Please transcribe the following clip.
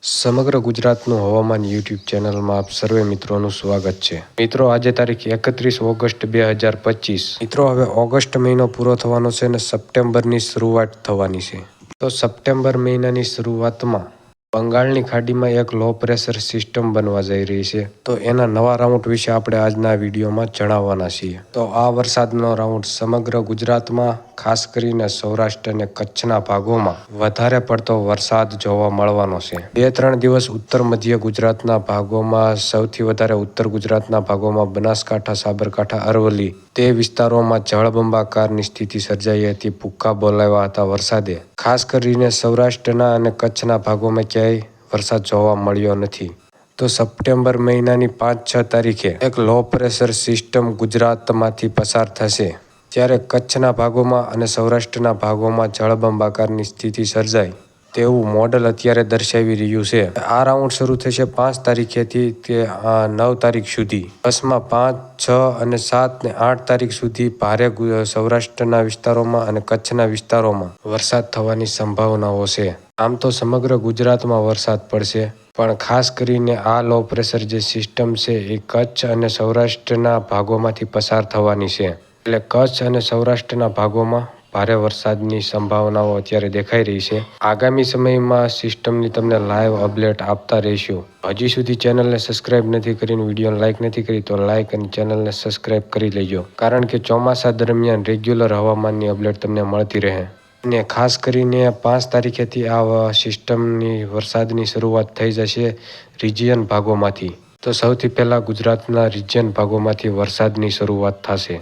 સમગ્ર ગુજરાતનું હવામાન યુટ્યુબ ચેનલમાં આપ સર્વે મિત્રોનું સ્વાગત છે. મિત્રો, આજે તારીખ 31 ઓગસ્ટ 2025. મિત્રો, હવે ઓગસ્ટ મહિનો પૂરો થવાનો છે અને સપ્ટેમ્બરની શરૂઆત થવાની છે. તો સપ્ટેમ્બર મહિનાની શરૂઆતમાં બંગાળની ખાડીમાં એક લો પ્રેશર સિસ્ટમ બનવા જઈ રહી છે. તો એના નવા રાઉન્ડ વિશે આપણે આજના વિડીયોમાં જણાવવાના છીએ. તો આ વરસાદનો રાઉન્ડ સમગ્ર ગુજરાતમાં, ખાસ કરીને સૌરાષ્ટ્ર અને કચ્છના ભાગોમાં વધારે પડતો વરસાદ જોવા મળવાનો છે. 2-3 દિવસ ઉત્તર મધ્ય ગુજરાતના ભાગોમાં, સૌથી વધારે ઉત્તર ગુજરાતના ભાગોમાં બનાસકાંઠા, સાબરકાંઠા, અરવલ્લી તે વિસ્તારોમાં જળબંબાકારની સ્થિતિ સર્જાઈ હતી. ભૂક્કા બોલાવ્યા હતા વરસાદે. ખાસ કરીને સૌરાષ્ટ્રના અને કચ્છના ભાગોમાં ક્યાંય વરસાદ જોવા મળ્યો નથી. તો સપ્ટેમ્બર મહિનાની 5-6 તારીખે એક લો પ્રેશર સિસ્ટમ ગુજરાતમાંથી પસાર થશે, ત્યારે કચ્છના ભાગોમાં અને સૌરાષ્ટ્રના ભાગોમાં જળબંબાકારની સ્થિતિ સર્જાય તેવું મોડલ અત્યારે દર્શાવી રહ્યું છે. આ રાઉન્ડ શરૂ થશે 5 તારીખેથી તે 9 તારીખ સુધી. બસમાં 5, 6 અને 7 ને 8 તારીખ સુધી ભારે સૌરાષ્ટ્રના વિસ્તારોમાં અને કચ્છના વિસ્તારોમાં વરસાદ થવાની સંભાવનાઓ છે. આમ તો સમગ્ર ગુજરાતમાં વરસાદ પડશે, પણ ખાસ કરીને આ લો પ્રેશર જે સિસ્ટમ છે એ કચ્છ અને સૌરાષ્ટ્રના ભાગોમાંથી પસાર થવાની છે. એટલે કચ્છ અને સૌરાષ્ટ્રના ભાગોમાં ભારે વરસાદની સંભાવનાઓ અત્યારે દેખાઈ રહી છે. આગામી સમયમાં સિસ્ટમની તમને લાઈવ અપડેટ આપતા રહીશું. હજી સુધી ચેનલને સબસ્ક્રાઇબ નથી કરીને વિડીયોને લાઇક નથી કરી તો લાઇક અને ચેનલને સબસ્ક્રાઇબ કરી લેજો, કારણ કે ચોમાસા દરમિયાન રેગ્યુલર હવામાનની અપડેટ તમને મળતી રહે. અને ખાસ કરીને 5 તારીખેથી આ સિસ્ટમની વરસાદની શરૂઆત થઈ જશે રિજિયન ભાગોમાંથી. તો સૌથી પહેલાં ગુજરાતના રિજિયન ભાગોમાંથી વરસાદની શરૂઆત થશે.